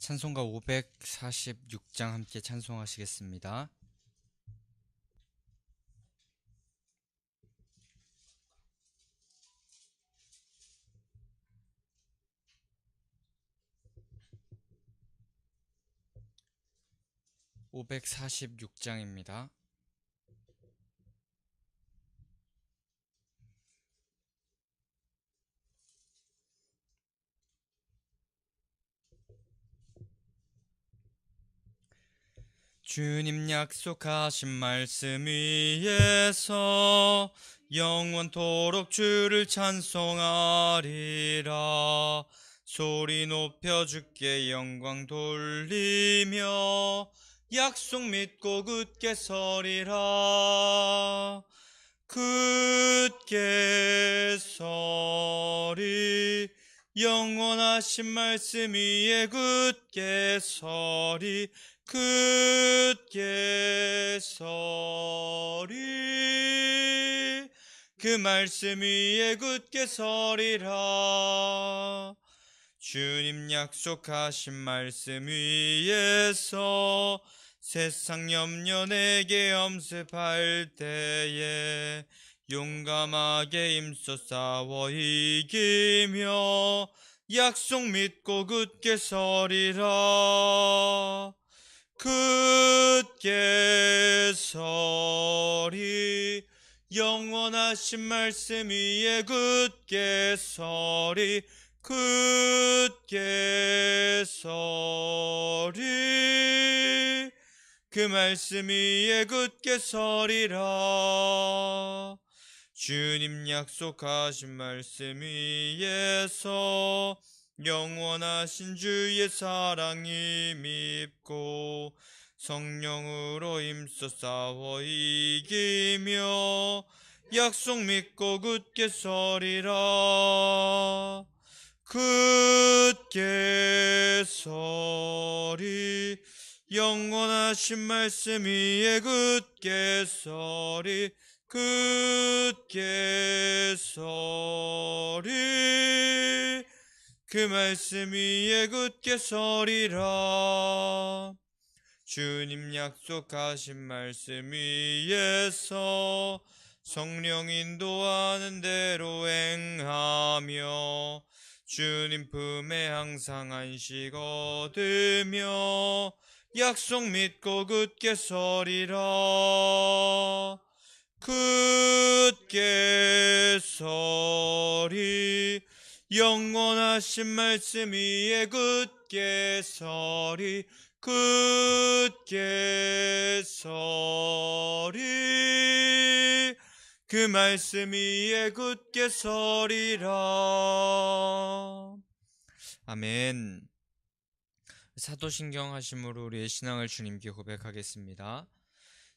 찬송가 546장 함께 찬송하시겠습니다. (546장입니다) 주님 약속하신 말씀 위에서 영원토록 주를 찬송하리라. 소리 높여 주께 영광 돌리며 약속 믿고 굳게 서리라. 굳게 서리, 영원하신 말씀 위에 굳게 서리. 굳게 서리, 그 말씀 위에 굳게 서리라. 주님 약속하신 말씀 위에서 세상 염려 내게 엄습할 때에 용감하게 힘써 싸워 이기며 약속 믿고 굳게 서리라. 굳게 서리, 영원하신 말씀 위에 굳게 서리. 굳게 서리, 그 말씀 위에 굳게 서리라. 주님 약속하신 말씀 위에서 영원하신 주의 사랑이 밉고 성령으로 힘써 싸워 이기며 약속 믿고 굳게 서리라. 굳게 서리, 영원하신 말씀 위에 굳게 서리. 굳게 서리, 그 말씀 위에 굳게 서리라. 주님 약속하신 말씀 위에서 성령 인도하는 대로 행하며 주님 품에 항상 안식 얻으며 약속 믿고 굳게 서리라. 굳게 서리, 영원하신 말씀 위에 굳게 서리. 굳게 서리, 그 말씀 위에 굳게 서리라. 아멘. 사도신경 하심으로 우리의 신앙을 주님께 고백하겠습니다.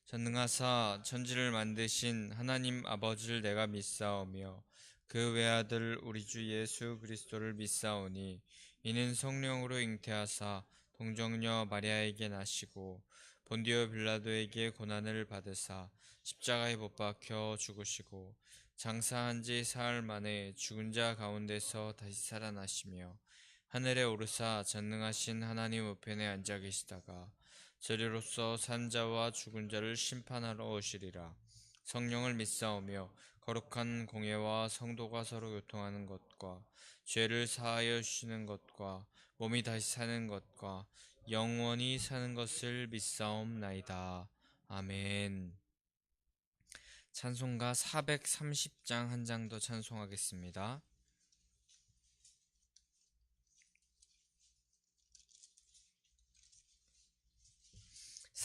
전능하사 천지를 만드신 하나님 아버지를 내가 믿사오며 그 외아들 우리 주 예수 그리스도를 믿사오니 이는 성령으로 잉태하사 동정녀 마리아에게 나시고 본디오 빌라도에게 고난을 받으사 십자가에 못 박혀 죽으시고 장사한 지 사흘 만에 죽은 자 가운데서 다시 살아나시며 하늘에 오르사 전능하신 하나님 우편에 앉아 계시다가 저리로서 산 자와 죽은 자를 심판하러 오시리라. 성령을 믿사오며 거룩한 공예와 성도가 서로 교통하는 것과 죄를 사하여 주시는 것과 몸이 다시 사는 것과 영원히 사는 것을 믿사옵나이다. 아멘. 찬송가 430장 한 장 더 찬송하겠습니다.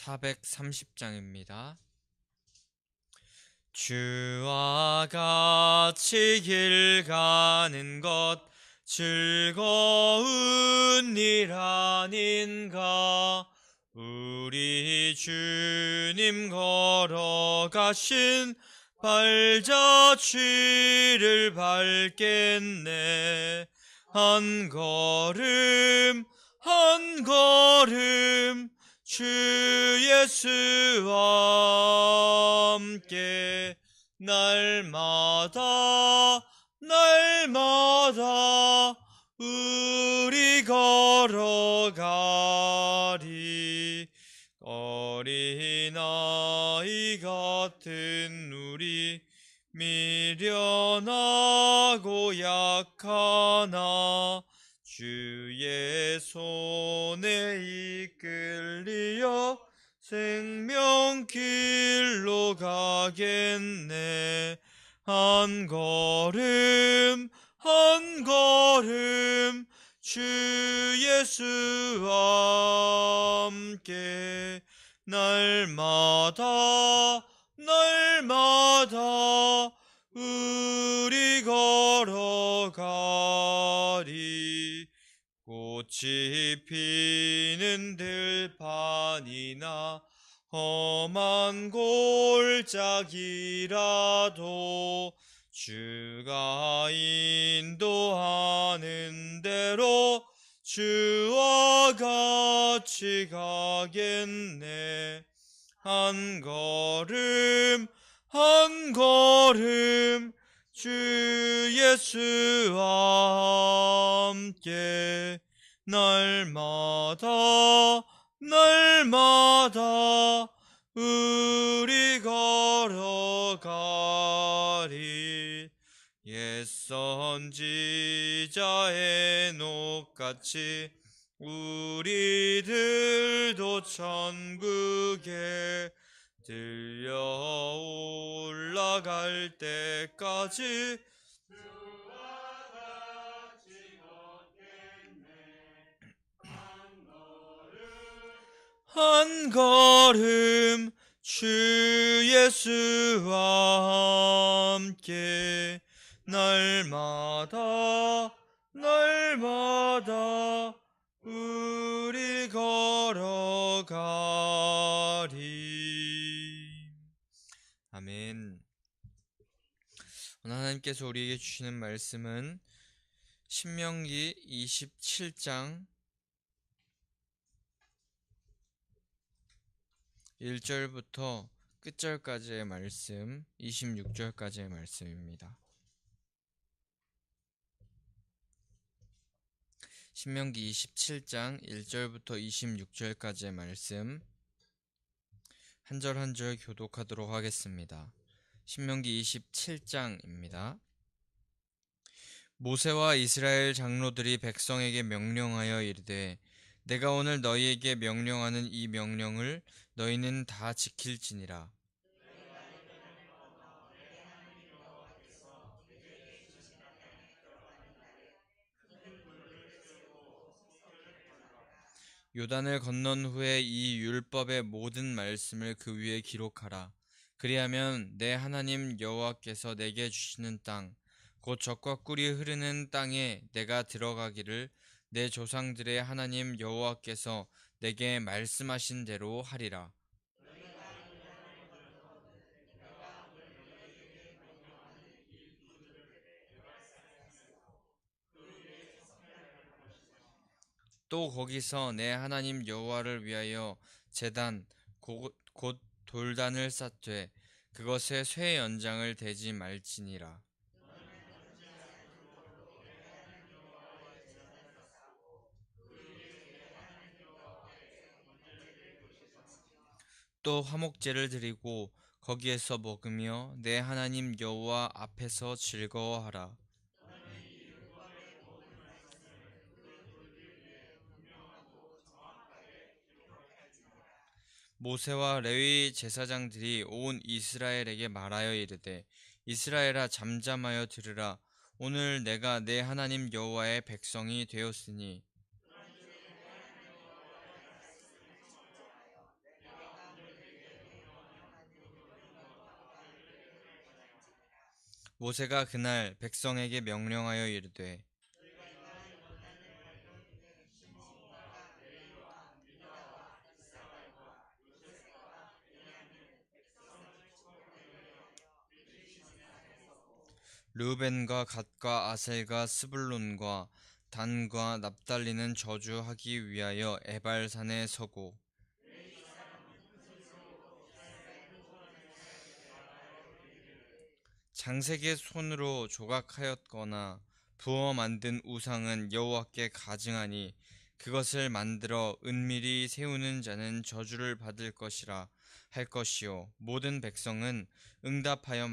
430장입니다. 주와 같이 길 가는 것 즐거운 일 아닌가. 우리 주님 걸어가신 발자취를 밟겠네. 한 걸음 한 걸음 주 예수와 함께 날마다 우리 걸어가리. 어린아이 같은 우리 미련하고 약하나 주의 손에 이끌리어 생명길로 가겠네. 한 걸음 한 걸음 주 예수와 함께 날마다 날마다 우리 걸어가리. 꽃이 피는 들판이나 험한 골짜기라도 주가 인도하는 대로 주와 같이 가겠네. 한 걸음 한 걸음 주 예수와 함께 날마다 날마다 우리 걸어가리. 옛 선지자 에녹같이 우리들도 천국에 들려 올라갈 때까지 한 걸음 주 예수와 함께 날마다 날마다 우리 걸어가리. 아멘. 오늘 하나님께서 우리에게 주시는 말씀은 신명기 27장 1절부터 끝절까지의 말씀, 26절까지의 말씀입니다. 신명기 27장 1절부터 26절까지의 말씀 한 절 한 절 교독하도록 하겠습니다. 신명기 27장입니다. 모세와 이스라엘 장로들이 백성에게 명령하여 이르되 내가 오늘 너희에게 명령하는 이 명령을 너희는 다 지킬지니라. 요단을 건넌 후에 이 율법의 모든 말씀을 그 위에 기록하라. 그리하면 내 하나님 여호와께서 내게 주시는 땅, 곧 젖과 꿀이 흐르는 땅에 내가 들어가기를 내 조상들의 하나님 여호와께서 내게 말씀하신 대로 하리라. 또 거기서 내 하나님 여호와를 위하여 제단 곧 돌단을 쌓되 그것에 쇠 연장을 대지 말지니라. 또 화목제를 드리고 거기에서 먹으며 내 하나님 여호와 앞에서 즐거워하라. 모세와 레위 제사장들이 온 이스라엘에게 말하여 이르되 이스라엘아 잠잠하여 들으라. 오늘 내가 내 하나님 여호와의 백성이 되었으니 모세가 그날 백성에게 명령하여 이르되 르우벤과 갓과 아셀과 스불론과 단과 납달리는 저주하기 위하여 에발산에 서고 장색의 손으로 조각하였거나 부어 만든 우상은 여호와께 가증하니 그것을 만들어 은밀히 세우는 자는 저주를 받을 것이라 할 것이요 모든 백성은 응답하여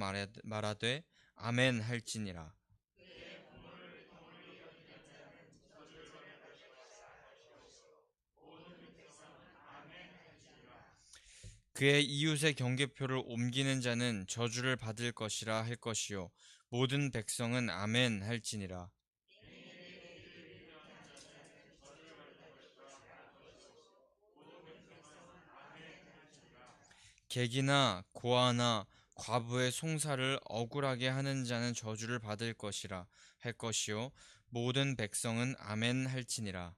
말하되 아멘 할지니라. 그의 이웃의 경계표를 옮기는 자는 저주를 받을 것이라 할 것이요 모든 백성은 아멘 할지니라. 객이나 고아나 과부의 송사를 억울하게 하는 자는 저주를 받을 것이라 할 것이요 모든 백성은 아멘 할지니라.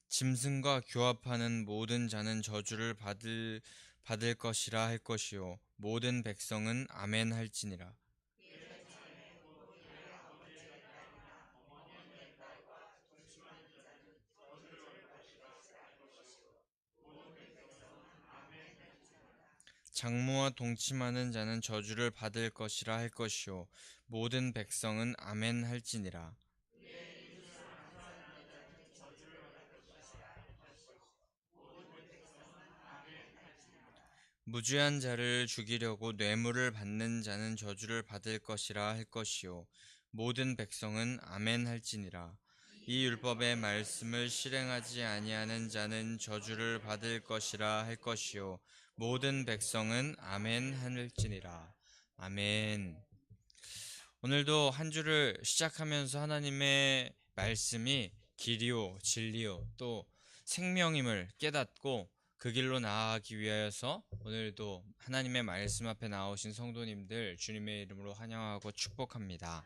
짐승과 교합하는 모든 자는 저주를 받을 것이라 할 것이요 모든 백성은 아멘 할지니라. 장모와 동침하는 자는 저주를 받을 것이라 할 것이요 모든 백성은 아멘 할지니라. 무죄한 자를 죽이려고 뇌물을 받는 자는 저주를 받을 것이라 할 것이요 모든 백성은 아멘 할지니라. 이 율법의 말씀을 실행하지 아니하는 자는 저주를 받을 것이라 할 것이요 모든 백성은 아멘 할지니라. 아멘. 오늘도 한 주를 시작하면서 하나님의 말씀이 길이요 진리요 또 생명임을 깨닫고 그 길로 나아가기 위하여서 오늘도 하나님의 말씀 앞에 나오신 성도님들 주님의 이름으로 환영하고 축복합니다.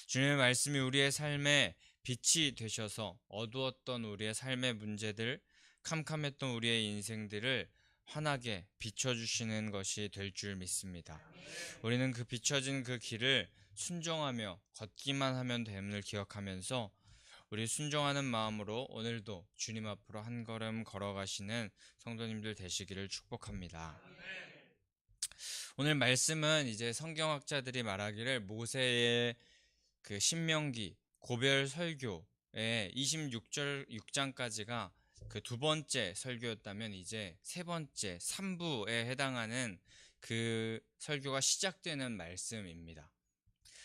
주님의 말씀이 우리의 삶에 빛이 되셔서 어두웠던 우리의 삶의 문제들, 캄캄했던 우리의 인생들을 환하게 비춰주시는 것이 될 줄 믿습니다. 우리는 그 비춰진 그 길을 순종하며 걷기만 하면 됨을 기억하면서 우리 순종하는 마음으로 오늘도 주님 앞으로 한 걸음 걸어가시는 성도님들 되시기를 축복합니다. 오늘 말씀은 이제 성경학자들이 말하기를 모세의 그 신명기 고별 설교의 26절 6장까지가 그 두 번째 설교였다면 이제 세 번째 3부에 해당하는 그 설교가 시작되는 말씀입니다.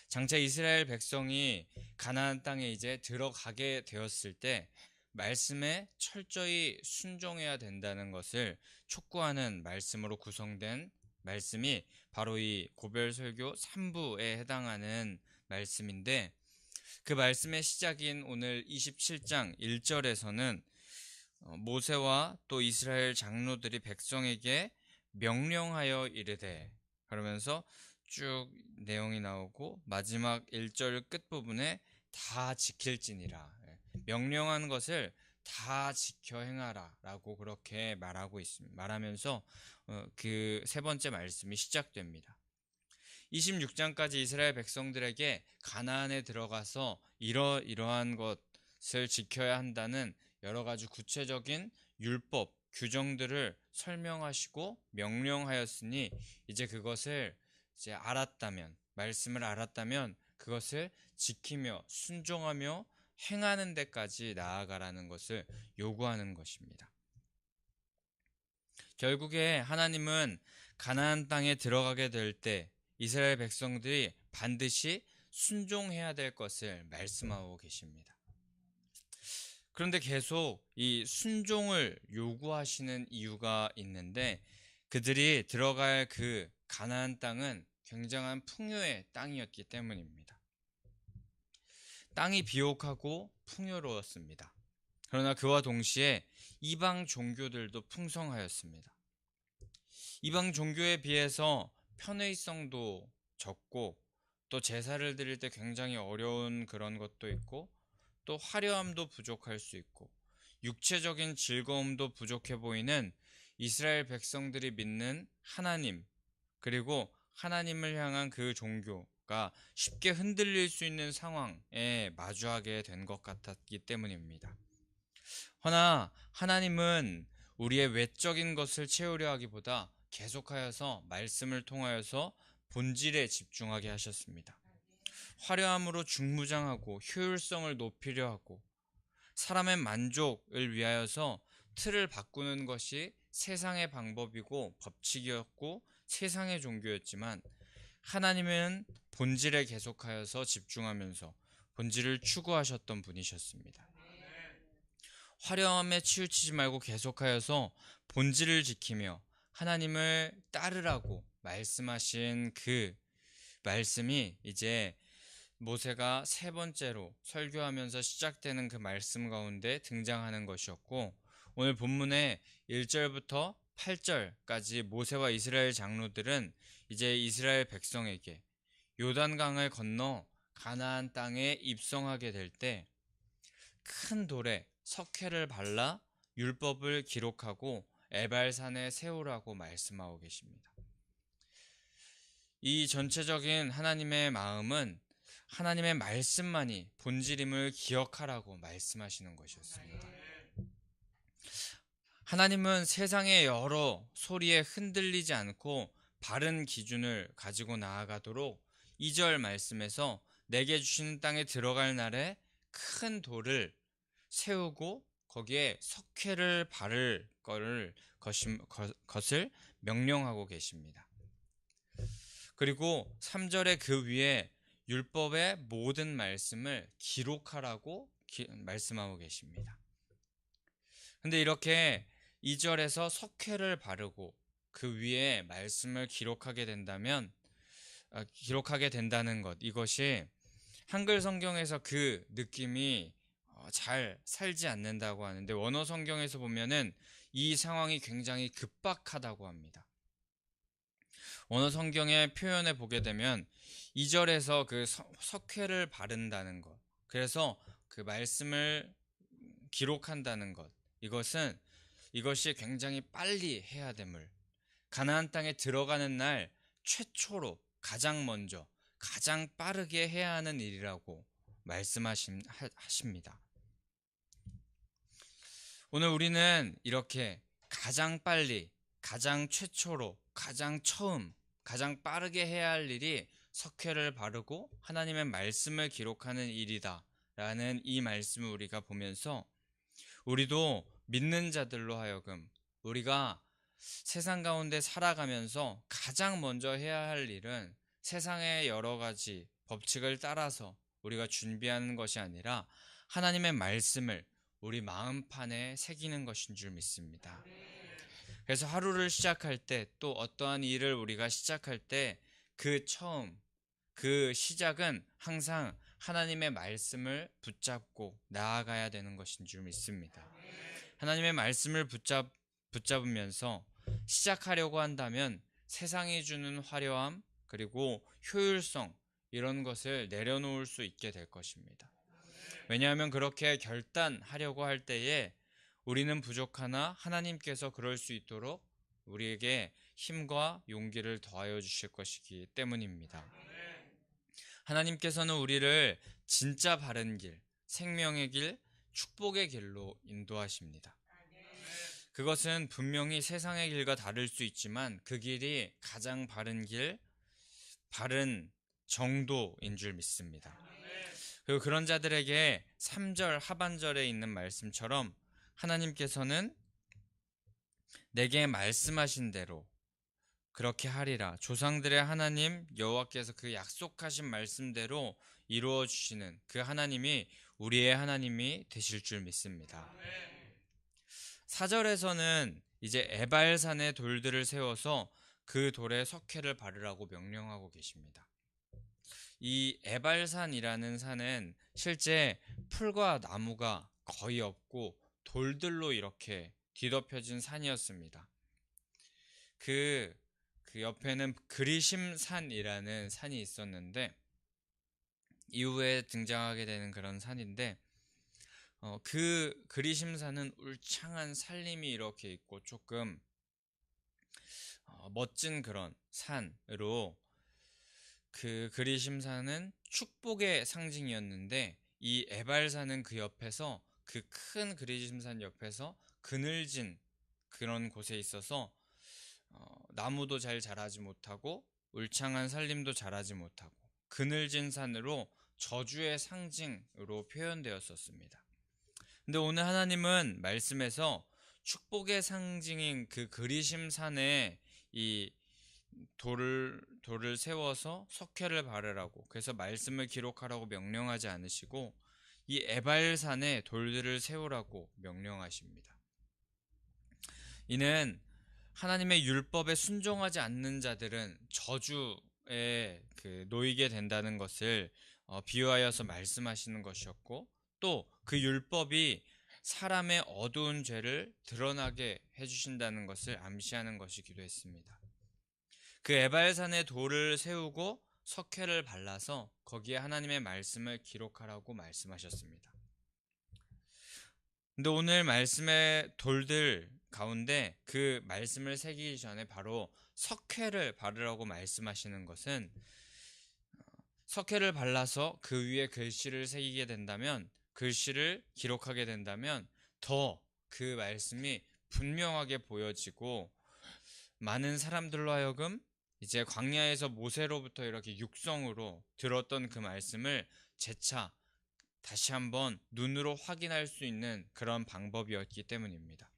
장차 이스라엘 백성이 가나안 땅에 이제 들어가게 되었을 때 말씀에 철저히 순종해야 된다는 것을 촉구하는 말씀으로 구성된 말씀이 바로 이 고별설교 3부에 해당하는 말씀인데 그 말씀의 시작인 오늘 27장 1절에서는 모세와 또 이스라엘 장로들이 백성에게 명령하여 이르되 그러면서 쭉 내용이 나오고 마지막 1절 끝부분에 다 지킬지니라 명령한 것을 다 지켜 행하라 라고 그렇게 말하고 있습니다. 말하면서 그 세 번째 말씀이 시작됩니다. 26장까지 이스라엘 백성들에게 가나안에 들어가서 이러이러한 것을 지켜야 한다는 여러 가지 구체적인 율법, 규정들을 설명하시고 명령하였으니 이제 그것을 이제 알았다면, 말씀을 알았다면 그것을 지키며 순종하며 행하는 데까지 나아가라는 것을 요구하는 것입니다. 결국에 하나님은 가나안 땅에 들어가게 될 때 이스라엘 백성들이 반드시 순종해야 될 것을 말씀하고 계십니다. 그런데 계속 이 순종을 요구하시는 이유가 있는데 그들이 들어갈 그 가나안 땅은 굉장한 풍요의 땅이었기 때문입니다. 땅이 비옥하고 풍요로웠습니다. 그러나 그와 동시에 이방 종교들도 풍성하였습니다. 이방 종교에 비해서 편의성도 적고 또 제사를 드릴 때 굉장히 어려운 그런 것도 있고 또 화려함도 부족할 수 있고 육체적인 즐거움도 부족해 보이는 이스라엘 백성들이 믿는 하나님 그리고 하나님을 향한 그 종교가 쉽게 흔들릴 수 있는 상황에 마주하게 된 것 같았기 때문입니다. 허나 하나님은 우리의 외적인 것을 채우려 하기보다 계속하여서 말씀을 통하여서 본질에 집중하게 하셨습니다. 화려함으로 중무장하고 효율성을 높이려 하고 사람의 만족을 위하여서 틀을 바꾸는 것이 세상의 방법이고 법칙이었고 세상의 종교였지만, 하나님은 본질에 계속하여서 집중하면서 본질을 추구하셨던 분이셨습니다. 화려함에 치우치지 말고 계속하여서 본질을 지키며 하나님을 따르라고 말씀하신 그 말씀이 이제 모세가 세 번째로 설교하면서 시작되는 그 말씀 가운데 등장하는 것이었고, 오늘 본문의 1절부터 8절까지 모세와 이스라엘 장로들은 이제 이스라엘 백성에게 요단강을 건너 가나안 땅에 입성하게 될 때 큰 돌에 석회를 발라 율법을 기록하고 에발산에 세우라고 말씀하고 계십니다. 이 전체적인 하나님의 마음은 하나님의 말씀만이 본질임을 기억하라고 말씀하시는 것이었습니다. 하나님은 세상의 여러 소리에 흔들리지 않고 바른 기준을 가지고 나아가도록 2절 말씀에서 내게 주시는 땅에 들어갈 날에 큰 돌을 세우고 거기에 석회를 바를 것을 명령하고 계십니다. 그리고 3절에 그 위에 율법의 모든 말씀을 기록하라고 말씀하고 계십니다. 근데 이렇게 2절에서 석회를 바르고 그 위에 말씀을 기록하게 된다는 것, 이것이 한글 성경에서 그 느낌이 잘 살지 않는다고 하는데, 원어 성경에서 보면은 이 상황이 굉장히 급박하다고 합니다. 원어 성경의 표현에 보게 되면 2절에서 그 석회를 바른다는 것, 그래서 그 말씀을 기록한다는 것, 이것이 굉장히 빨리 해야 됨을, 가나안 땅에 들어가는 날 최초로 가장 먼저 가장 빠르게 해야 하는 일이라고 말씀하십니다. 오늘 우리는 이렇게 가장 빨리, 가장 최초로, 가장 처음, 가장 빠르게 해야 할 일이 석회를 바르고 하나님의 말씀을 기록하는 일이다 라는 이 말씀을 우리가 보면서, 우리도 믿는 자들로 하여금 우리가 세상 가운데 살아가면서 가장 먼저 해야 할 일은 세상의 여러 가지 법칙을 따라서 우리가 준비하는 것이 아니라 하나님의 말씀을 우리 마음판에 새기는 것인 줄 믿습니다. 그래서 하루를 시작할 때, 또 어떠한 일을 우리가 시작할 때 그 시작은 항상 하나님의 말씀을 붙잡고 나아가야 되는 것인 줄 믿습니다. 하나님의 말씀을 붙잡으면서 시작하려고 한다면 세상이 주는 화려함 그리고 효율성, 이런 것을 내려놓을 수 있게 될 것입니다. 왜냐하면 그렇게 결단하려고 할 때에 우리는 부족하나 하나님께서 그럴 수 있도록 우리에게 힘과 용기를 더하여 주실 것이기 때문입니다. 하나님께서는 우리를 진짜 바른 길, 생명의 길, 축복의 길로 인도하십니다. 그것은 분명히 세상의 길과 다를 수 있지만 그 길이 가장 바른 길, 바른 정도인 줄 믿습니다. 그리고 그런 자들에게 3절 하반절에 있는 말씀처럼 하나님께서는 내게 말씀하신 대로 그렇게 하리라, 조상들의 하나님 여호와께서 그 약속하신 말씀대로 이루어 주시는 그 하나님이 우리의 하나님이 되실 줄 믿습니다. 4절에서는 이제 에발산에 돌들을 세워서 그 돌에 석회를 바르라고 명령하고 계십니다. 이 에발산이라는 산은 실제 풀과 나무가 거의 없고 돌들로 이렇게 뒤덮여진 산이었습니다. 그 옆에는 그리심산이라는 산이 있었는데, 이후에 등장하게 되는 그런 산인데, 그 그리심산은 울창한 산림이 이렇게 있고 조금 멋진 그런 산으로, 그 그리심산은 축복의 상징이었는데 이 에발산은 그 옆에서 그 큰 그리심산 옆에서 그늘진 그런 곳에 있어서 나무도 잘 자라지 못하고 울창한 산림도 자라지 못하고 그늘진 산으로 저주의 상징으로 표현되었었습니다. 근데 오늘 하나님은 말씀에서 축복의 상징인 그 그리심산에 이 돌을 세워서 석회를 바르라고, 그래서 말씀을 기록하라고 명령하지 않으시고 이 에발산에 돌들을 세우라고 명령하십니다. 이는 하나님의 율법에 순종하지 않는 자들은 저주에 놓이게 된다는 것을 비유하여서 말씀하시는 것이었고, 또 그 율법이 사람의 어두운 죄를 드러나게 해주신다는 것을 암시하는 것이기도 했습니다. 그 에발산에 돌을 세우고 석회를 발라서 거기에 하나님의 말씀을 기록하라고 말씀하셨습니다. 근데 오늘 말씀의 돌들 가운데 그 말씀을 새기기 전에 바로 석회를 바르라고 말씀하시는 것은, 석회를 발라서 그 위에 글씨를 새기게 된다면, 글씨를 기록하게 된다면 더 그 말씀이 분명하게 보여지고 많은 사람들로 하여금 이제 광야에서 모세로부터 이렇게 육성으로 들었던 그 말씀을 재차 다시 한번 눈으로 확인할 수 있는 그런 방법이었기 때문입니다.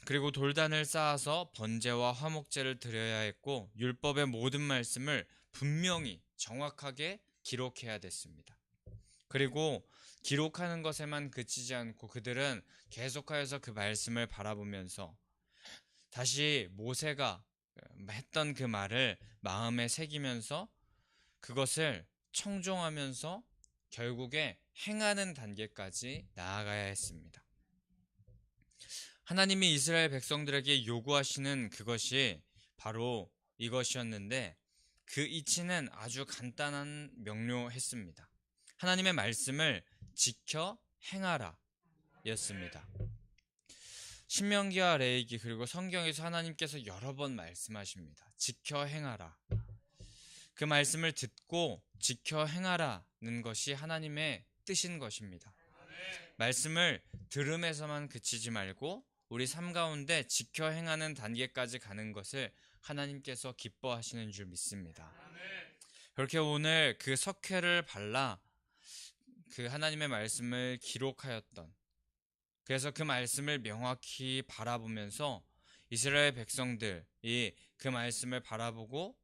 그리고 돌단을 쌓아서 번제와 화목제를 드려야 했고, 율법의 모든 말씀을 분명히 정확하게 기록해야 됐습니다. 그리고 기록하는 것에만 그치지 않고 그들은 계속하여서 그 말씀을 바라보면서 다시 모세가 했던 그 말을 마음에 새기면서 그것을 청종하면서 결국에 행하는 단계까지 나아가야 했습니다. 하나님이 이스라엘 백성들에게 요구하시는 그것이 바로 이것이었는데, 그 이치는 아주 간단한 명료했습니다. 하나님의 말씀을 지켜 행하라 였습니다. 신명기와 레위기 그리고 성경에서 하나님께서 여러 번 말씀하십니다. 지켜 행하라. 그 말씀을 듣고 지켜 행하라는 것이 하나님의 뜻인 것입니다. 말씀을 들음에서만 그치지 말고 우리 삶 가운데 지켜 행하는 단계까지 가는 것을 하나님께서 기뻐하시는 줄 믿습니다. 그렇게 오늘 그 석회를 발라 그 하나님의 말씀을 기록하였던, 그래서 그 말씀을 명확히 바라보면서 이스라엘 백성들이 그 말씀을 바라보고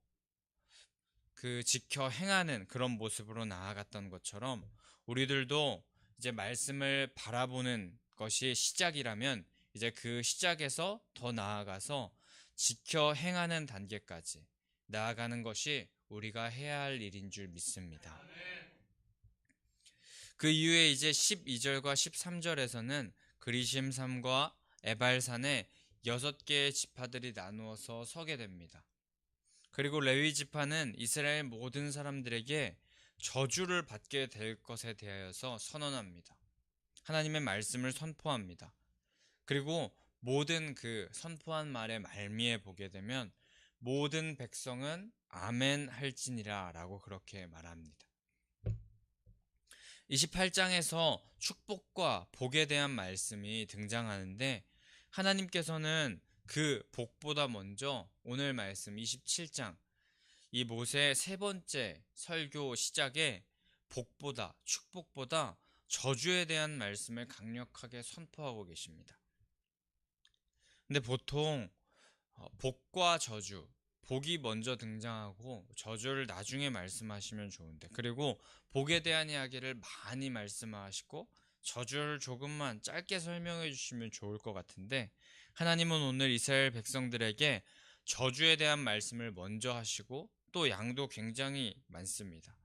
그 지켜 행하는 그런 모습으로 나아갔던 것처럼, 우리들도 이제 말씀을 바라보는 것이 시작이라면 이제 그 시작에서 더 나아가서 지켜 행하는 단계까지 나아가는 것이 우리가 해야 할 일인 줄 믿습니다. 그 이후에 이제 12절과 13절에서는 그리심산과 에발산에 6개의 지파들이 나누어서 서게 됩니다. 그리고 레위 지파는 이스라엘 모든 사람들에게 저주를 받게 될 것에 대하여서 선언합니다. 하나님의 말씀을 선포합니다. 그리고 모든 그 선포한 말의 말미에 보게 되면 모든 백성은 아멘 할지니라 라고 그렇게 말합니다. 28장에서 축복과 복에 대한 말씀이 등장하는데, 하나님께서는 그 복보다 먼저 오늘 말씀 27장 이 모세의 세 번째 설교 시작에 복보다, 축복보다 저주에 대한 말씀을 강력하게 선포하고 계십니다. 근데 보통 복과 저주, 복이 먼저 등장하고 저주를 나중에 말씀하시면 좋은데, 그리고 복에 대한 이야기를 많이 말씀하시고 저주를 조금만 짧게 설명해 주시면 좋을 것 같은데, 하나님은 오늘 이스라엘 백성들에게 저주에 대한 말씀을 먼저 하시고 또 양도 굉장히 많습니다.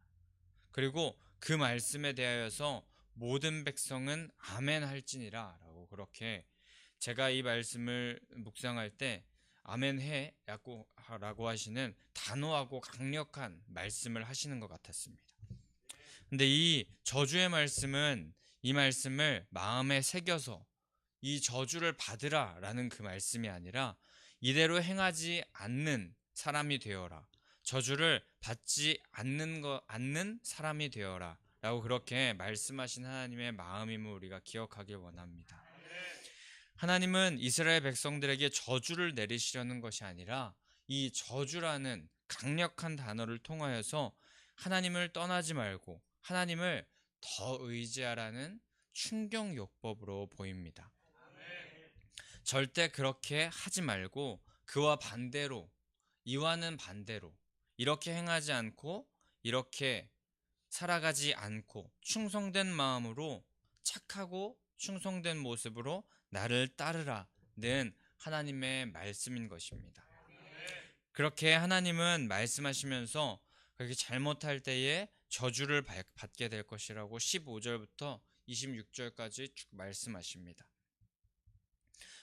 그리고 그 말씀에 대하여서 모든 백성은 아멘 할지니라 라고, 그렇게 제가 이 말씀을 묵상할 때 아멘 해 라고 하시는 단호하고 강력한 말씀을 하시는 것 같았습니다. 근데 이 저주의 말씀은 이 말씀을 마음에 새겨서 이 저주를 받으라 라는 그 말씀이 아니라 이대로 행하지 않는 사람이 되어라, 저주를 받지 않는 사람이 되어라 라고 그렇게 말씀하신 하나님의 마음임을 우리가 기억하길 원합니다. 하나님은 이스라엘 백성들에게 저주를 내리시려는 것이 아니라 이 저주라는 강력한 단어를 통하여서 하나님을 떠나지 말고 하나님을 더 의지하라는 충격요법으로 보입니다. 절대 그렇게 하지 말고 그와 반대로, 이와는 반대로 이렇게 행하지 않고 이렇게 살아가지 않고 충성된 마음으로 착하고 충성된 모습으로 나를 따르라는 하나님의 말씀인 것입니다. 그렇게 하나님은 말씀하시면서 그렇게 잘못할 때에 저주를 받게 될 것이라고 15절부터 26절까지 쭉 말씀하십니다.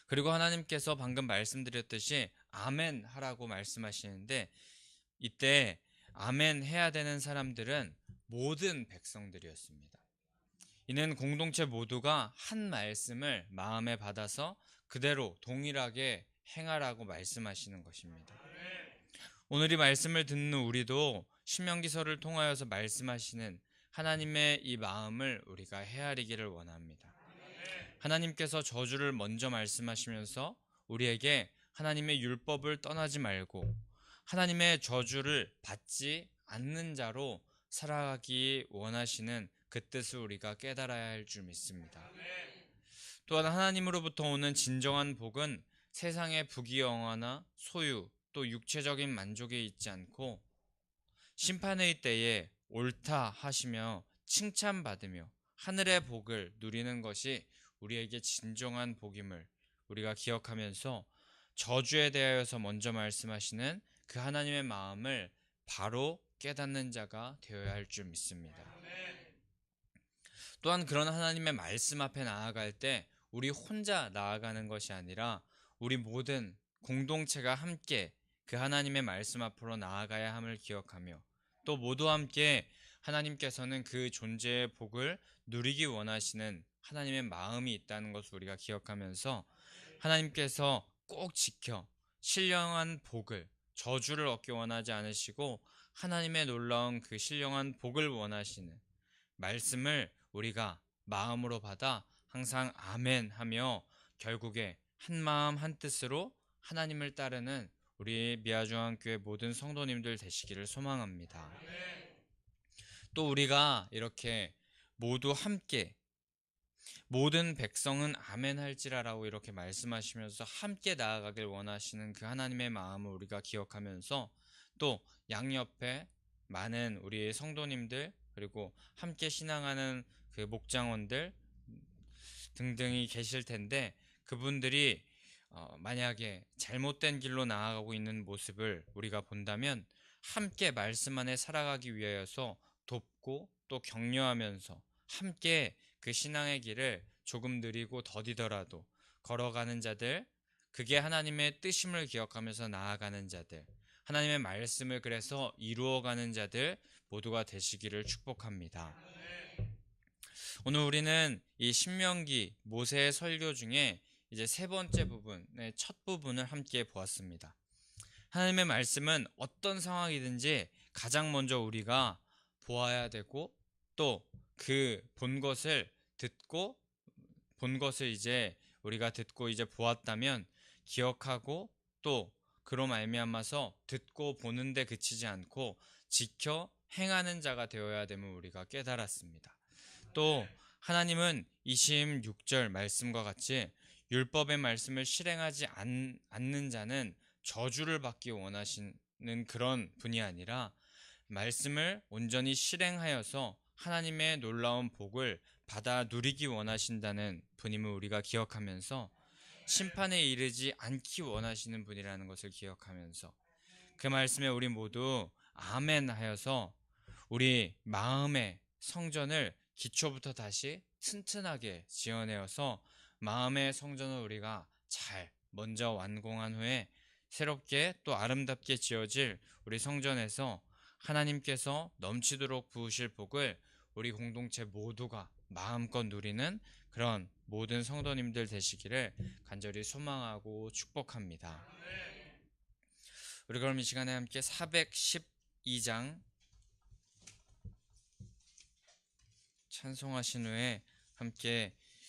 그리고 하나님께서 방금 말씀드렸듯이 아멘 하라고 말씀하시는데 이때 아멘 해야 되는 사람들은 모든 백성들이었습니다. 이는 공동체 모두가 한 말씀을 마음에 받아서 그대로 동일하게 행하라고 말씀하시는 것입니다. 오늘 이 말씀을 듣는 우리도 신명기서를 통하여서 말씀하시는 하나님의 이 마음을 우리가 헤아리기를 원합니다. 하나님께서 저주를 먼저 말씀하시면서 우리에게 하나님의 율법을 떠나지 말고 하나님의 저주를 받지 않는 자로 살아가기 원하시는 그 뜻을 우리가 깨달아야 할 줄 믿습니다. 또한 하나님으로부터 오는 진정한 복은 세상의 부귀영화나 소유 또 육체적인 만족에 있지 않고 심판의 때에 옳다 하시며 칭찬받으며 하늘의 복을 누리는 것이 우리에게 진정한 복임을 우리가 기억하면서 저주에 대하여서 먼저 말씀하시는 그 하나님의 마음을 바로 깨닫는 자가 되어야 할 줄 믿습니다. 또한 그런 하나님의 말씀 앞에 나아갈 때 우리 혼자 나아가는 것이 아니라 우리 모든 공동체가 함께 그 하나님의 말씀 앞으로 나아가야 함을 기억하며 또 모두 함께 하나님께서는 그 존재의 복을 누리기 원하시는 하나님의 마음이 있다는 것을 우리가 기억하면서 하나님께서 꼭 지켜 신령한 복을 저주를 얻기 원하지 않으시고 하나님의 놀라운 그 신령한 복을 원하시는 말씀을 우리가 마음으로 받아 항상 아멘 하며 결국에 한 마음 한 뜻으로 하나님을 따르는 우리 미아중앙교회 모든 성도님들 되시기를 소망합니다. 또 우리가 이렇게 모두 함께 모든 백성은 아멘 할지라라고 이렇게 말씀하시면서 함께 나아가길 원하시는 그 하나님의 마음을 우리가 기억하면서 또 양옆에 많은 우리 성도님들 그리고 함께 신앙하는 그 목장원들 등등이 계실 텐데 그분들이 만약에 잘못된 길로 나아가고 있는 모습을 우리가 본다면 함께 말씀 안에 살아가기 위하여서 돕고 또 격려하면서 함께 그 신앙의 길을 조금 느리고 더디더라도 걸어가는 자들, 그게 하나님의 뜻임을 기억하면서 나아가는 자들, 하나님의 말씀을 그래서 이루어가는 자들 모두가 되시기를 축복합니다. 오늘 우리는 이 신명기 모세의 설교 중에 이제 세 번째 부분의 첫 부분을 함께 보았습니다. 하나님의 말씀은 어떤 상황이든지 가장 먼저 우리가 보아야 되고 또 그 본 것을 이제 우리가 듣고 이제 보았다면 기억하고 또 그로 말미암아서 듣고 보는데 그치지 않고 지켜 행하는 자가 되어야 됨을 우리가 깨달았습니다. 또 하나님은 26절 말씀과 같이 율법의 말씀을 실행하지 않는 자는 저주를 받기 원하시는 그런 분이 아니라 말씀을 온전히 실행하여서 하나님의 놀라운 복을 받아 누리기 원하신다는 분임을 우리가 기억하면서 심판에 이르지 않기 원하시는 분이라는 것을 기억하면서 그 말씀에 우리 모두 아멘 하여서 우리 마음의 성전을 기초부터 다시 튼튼하게 지어내어서 마음의 성전을 우리가 잘 먼저 완공한 후에 새롭게 또 아름답게 지어질 우리 성전에서 하나님께서 넘치도록 부으실 복을 우리 공동체 모두가 마음껏 누리는 그런 모든 성도님들 되시기를 간절히 소망하고 축복합니다. 우리 그럼 이 시간에 함께 412장 찬송하신 후에 함께